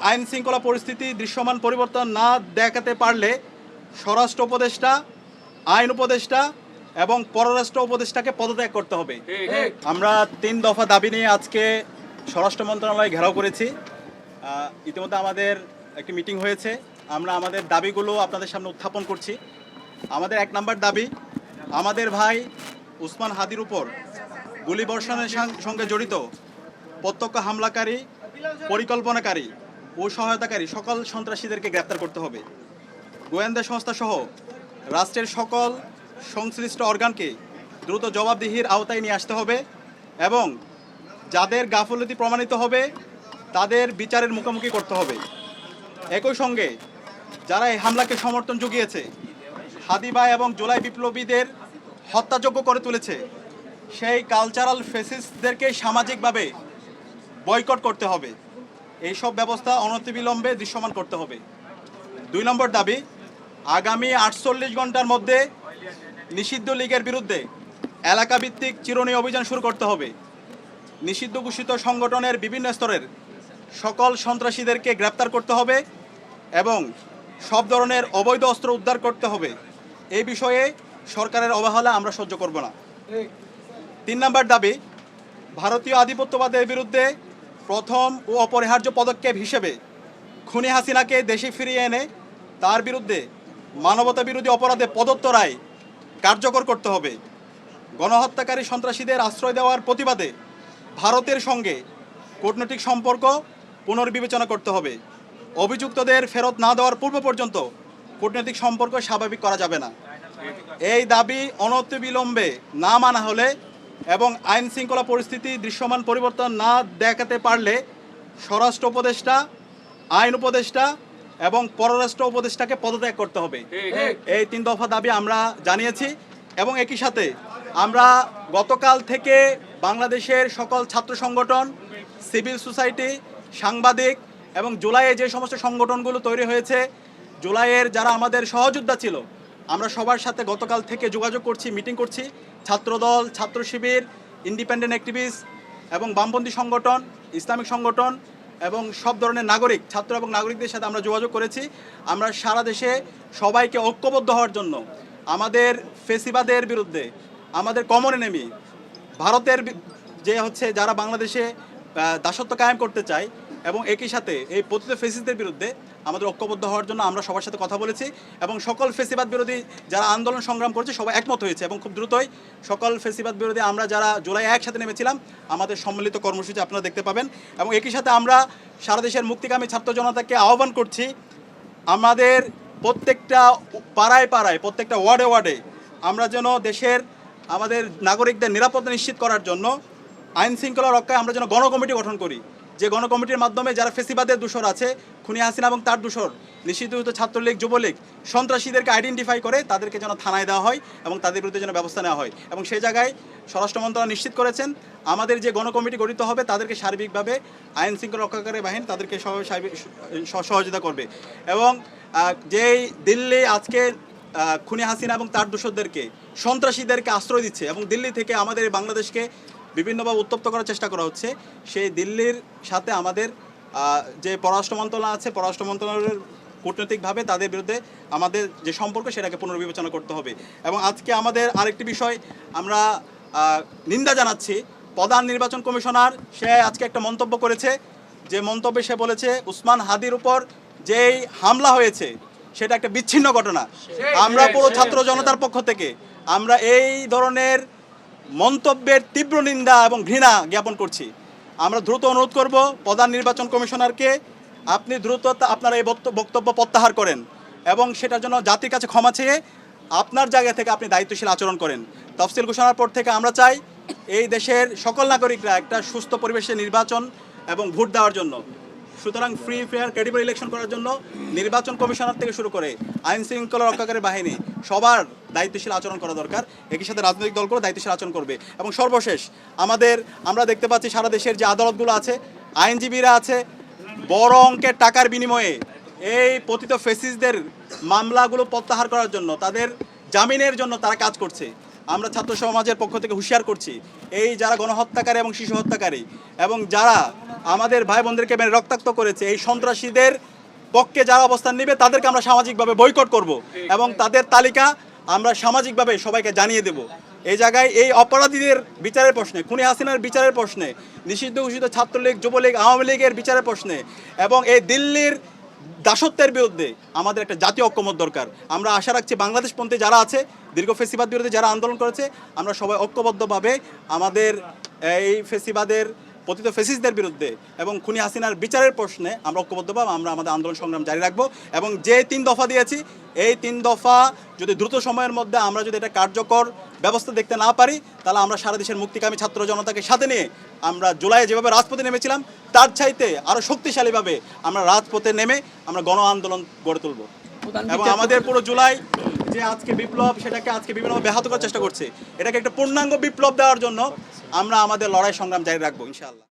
আইন শৃঙ্খলা পরিস্থিতি দৃশ্যমান পরিবর্তন না দেখাতে পারলে স্বরাষ্ট্র উপদেষ্টা, আইন উপদেষ্টা এবং পররাষ্ট্র উপদেষ্টাকে পদত্যাগ করতে হবে। আমরা 3 দফা দাবি নিয়ে আজকে স্বরাষ্ট্র মন্ত্রণালয় ঘেরাও করেছি। ইতিমধ্যে আমাদের একটি মিটিং হয়েছে। আমরা আমাদের দাবিগুলো আপনাদের সামনে উত্থাপন করছি। আমাদের 1 নম্বর দাবি, আমাদের ভাই উসমান হাদির উপর গুলিবর্ষণের সঙ্গে জড়িত প্রত্যক্ষ হামলাকারী, পরিকল্পনাকারী ও সহায়তাকারী সকল সন্ত্রাসীদেরকে গ্রেপ্তার করতে হবে। গোয়েন্দা সংস্থা সহ রাষ্ট্রের সকল সংশ্লিষ্ট অর্গানকে দ্রুত জবাবদিহির আওতায় নিয়ে আসতে হবে এবং যাদের গাফলতি প্রমাণিত হবে তাদের বিচারের মুখোমুখি করতে হবে। একই সঙ্গে যারা এই হামলাকে সমর্থন জুগিয়েছে, হাদি ভাই এবং জুলাই বিপ্লবীদের হত্যাযোগ্য করে তুলেছে, সেই কালচারাল ফেসিস্টদেরকে সামাজিকভাবে বয়কট করতে হবে। এইসব ব্যবস্থা অনতিবিলম্বে দৃশ্যমান করতে হবে। 2 নম্বর দাবি, আগামী 48 ঘন্টার মধ্যে নিষিদ্ধ লীগের বিরুদ্ধে এলাকাভিত্তিক চিরুনি অভিযান শুরু করতে হবে। নিষিদ্ধ ঘোষিত সংগঠনের বিভিন্ন স্তরের সকল সন্ত্রাসীদেরকে গ্রেপ্তার করতে হবে এবং সব ধরনের অবৈধ অস্ত্র উদ্ধার করতে হবে। এই বিষয়ে সরকারের অবহেলা আমরা সহ্য করব না। 3 নম্বর দাবি, ভারতীয় আধিপত্যবাদের বিরুদ্ধে প্রথম ও অপরিহার্য পদক্ষেপ হিসেবে খুনি হাসিনাকে দেশে ফিরিয়ে এনে তার বিরুদ্ধে মানবতা বিরোধী অপরাধে প্রদত্ত রায় কার্যকর করতে হবে। গণহত্যাকারী সন্ত্রাসীদের আশ্রয় দেওয়ার প্রতিবাদে ভারতের সঙ্গে কূটনৈতিক সম্পর্ক পুনর্বিবেচনা করতে হবে। অভিযুক্তদের ফেরত না দেওয়ার পূর্ব পর্যন্ত কূটনৈতিক সম্পর্ক স্বাভাবিক করা যাবে না। এই দাবি অনতিবিলম্বে না মানা হলে এবং আইন শৃঙ্খলা পরিস্থিতি দৃশ্যমান পরিবর্তন না দেখাতে পারলে স্বরাষ্ট্র উপদেষ্টা, আইন উপদেষ্টা এবং পররাষ্ট্র উপদেষ্টাকে পদত্যাগ করতে হবে। এই 3 দফা দাবি আমরা জানিয়েছি এবং একই সাথে আমরা গতকাল থেকে বাংলাদেশের সকল ছাত্র সংগঠন, সিভিল সোসাইটি, সাংবাদিক এবং জুলাইয়ে যে সমস্ত সংগঠনগুলো তৈরি হয়েছে, জুলাইয়ের যারা আমাদের সহযোদ্ধা ছিল, আমরা সবার সাথে গতকাল থেকে যোগাযোগ করছি, মিটিং করছি। ছাত্রদল, ছাত্র শিবির, ইন্ডিপেন্ডেন্ট অ্যাক্টিভিস্ট এবং বামপন্থী সংগঠন, ইসলামিক সংগঠন এবং সব ধরনের নাগরিক, ছাত্র এবং নাগরিকদের সাথে আমরা যোগাযোগ করেছি। আমরা সারা দেশে সবাইকে ঐক্যবদ্ধ হওয়ার জন্য আমাদের ফেসিবাদের বিরুদ্ধে, আমাদের কমন এনিমি ভারতের যে যারা বাংলাদেশে দাসত্ব কায়েম করতে চায় এবং একই সাথে এই পতিত ফেসিস্টদের বিরুদ্ধে আমাদের ঐক্যবদ্ধ হওয়ার জন্য আমরা সবার সাথে কথা বলেছি এবং সকল ফেসিবাদ বিরোধী যারা আন্দোলন সংগ্রাম করেছে সবাই একমত হয়েছে এবং খুব দ্রুতই সকল ফেসিবাদ বিরোধী আমরা যারা জুলাই একসাথে নেমেছিলাম আমাদের সম্মিলিত কর্মসূচি আপনারা দেখতে পাবেন। এবং একই সাথে আমরা সারা দেশের মুক্তিকামী ছাত্র জনতাকে আহ্বান করছি, আমাদের প্রত্যেকটা পাড়ায় পাড়ায়, প্রত্যেকটা ওয়ার্ডে ওয়ার্ডে আমরা যেন দেশের আমাদের নাগরিকদের নিরাপত্তা নিশ্চিত করার জন্য আইন শৃঙ্খলা রক্ষায় আমরা যেন গণকমিটি গঠন করি, যে গণকমিটির মাধ্যমে যারা ফেসিবাদের দূষর আছে, খুনি হাসিনা এবং তার দূষর, নিষিদ্ধ ছাত্রলীগ, যুবলীগ, সন্ত্রাসীদেরকে আইডেন্টিফাই করে তাদেরকে যেন থানায় দেওয়া হয় এবং তাদের বিরুদ্ধে যেন ব্যবস্থা নেওয়া হয়। এবং সেই জায়গায় স্বরাষ্ট্র মন্ত্রণালয় নিশ্চিত করেছেন আমাদের যে গণকমিটি গঠিত হবে তাদেরকে সার্বিকভাবে আইন শৃঙ্খলা রক্ষাকারী বাহিনী তাদেরকে সহযোগিতা করবে। এবং যেই দিল্লি আজকে খুনি হাসিনা এবং তার দূষরদেরকে, সন্ত্রাসীদেরকে আশ্রয় দিচ্ছে এবং দিল্লি থেকে আমাদের বাংলাদেশকে বিভিন্নভাবে উত্তপ্ত করার চেষ্টা করা হচ্ছে, সেই দিল্লির সাথে আমাদের যে পররাষ্ট্র মন্ত্রণালয় আছে, পররাষ্ট্র মন্ত্রণালয়ের কূটনৈতিকভাবে তাদের বিরুদ্ধে আমাদের যে সম্পর্ক সেটাকে পুনর্বিবেচনা করতে হবে। এবং আজকে আমাদের আরেকটি বিষয় আমরা নিন্দা জানাচ্ছি, প্রধান নির্বাচন কমিশনার সে আজকে একটা মন্তব্য করেছে, যে মন্তব্যে সে বলেছে উসমান হাদির উপর যেই হামলা হয়েছে সেটা একটা বিচ্ছিন্ন ঘটনা। আমরা পুরো ছাত্র জনতার পক্ষ থেকে আমরা এই ধরনের মন্তব্যের তীব্র নিন্দা এবং ঘৃণা জ্ঞাপন করছি। আমরা দ্রুত অনুরোধ করব প্রধান নির্বাচন কমিশনারকে, আপনি দ্রুত আপনারা এই বক্তব্য প্রত্যাহার করেন এবং সেটার জন্য জাতির কাছে ক্ষমা চেয়ে আপনার জায়গা থেকে আপনি দায়িত্বশীল আচরণ করেন। তফসিল ঘোষণার পর থেকে আমরা চাই এই দেশের সকল নাগরিকরা একটা সুস্থ পরিবেশে নির্বাচন এবং ভোট দেওয়ার জন্য, সুতরাং ফ্রি ফেয়ার ক্রেডিবল ইলেকশন করার জন্য নির্বাচন কমিশনার থেকে শুরু করে আইন শৃঙ্খলা রক্ষাকারী বাহিনী সবার দায়িত্বশীল আচরণ করা দরকার। একই সাথে রাজনৈতিক দলগুলো দায়িত্বশীল আচরণ করবে। এবং সর্বশেষ আমরা দেখতে পাচ্ছি সারা দেশের যে আদালতগুলো আছে, আইনজীবীরা আছে, বড় অঙ্কের টাকার বিনিময়ে এই পতিত ফেসিস্টদের মামলাগুলো প্রত্যাহার করার জন্য, তাদের জামিনের জন্য তারা কাজ করছে। আমরা ছাত্র সমাজের পক্ষ থেকে হুঁশিয়ার করছি, এই যারা গণহত্যাকারী এবং শিশু হত্যাকারী এবং যারা আমাদের ভাই বোনদেরকে মেরে রক্তাক্ত করেছে, এই সন্ত্রাসীদের পক্ষে যারা অবস্থান নেবে তাদেরকে আমরা সামাজিকভাবে বয়কট করব এবং তাদের তালিকা আমরা সামাজিকভাবে সবাইকে জানিয়ে দেব। এই জায়গায় এই অপরাধীদের বিচারের প্রশ্নে, খুনি হাসিনার বিচারের প্রশ্নে, নিষিদ্ধ ঘোষিত ছাত্রলীগ, যুবলীগ, আওয়ামী লীগের বিচারের প্রশ্নে এবং এই দিল্লির দাসত্বের বিরুদ্ধে আমাদের একটা জাতীয় ঐক্যমত দরকার। আমরা আশা রাখছি বাংলাদেশপন্থী যারা আছে, দীর্ঘ ফেসিবাদ বিরুদ্ধে যারা আন্দোলন করেছে, আমরা সবাই ঐক্যবদ্ধভাবে আমাদের এই ফেসিবাদের পতিত ফেসিসদের বিরুদ্ধে এবং খুনি হাসিনার বিচারের প্রশ্নে আমরা ঐক্যবদ্ধভাবে আমরা আমাদের আন্দোলন সংগ্রাম জারি রাখবো। এবং যে 3 দফা দিয়েছি, এই 3 দফা যদি দ্রুত সময়ের মধ্যে আমরা যদি এটা কার্যকর ব্যবস্থা দেখতে না পারি, তাহলে আমরা সারা দেশের মুক্তিকামী ছাত্র জনতাকে সাথে নিয়ে আমরা জুলাইয়ে যেভাবে রাজপথে নেমেছিলাম তার চাইতে আরও শক্তিশালীভাবে আমরা রাজপথে নেমে আমরা গণ আন্দোলন গড়ে তুলব। এবং আমাদের পুরো জুলাই যে আজকে বিপ্লব, সেটাকে আজকে বিভিন্নভাবে ব্যাহত করার চেষ্টা করছে, এটাকে একটা পূর্ণাঙ্গ বিপ্লব দেওয়ার জন্য আমরা আমাদের লড়াই সংগ্রাম জারি রাখবো ইনশাআল্লাহ।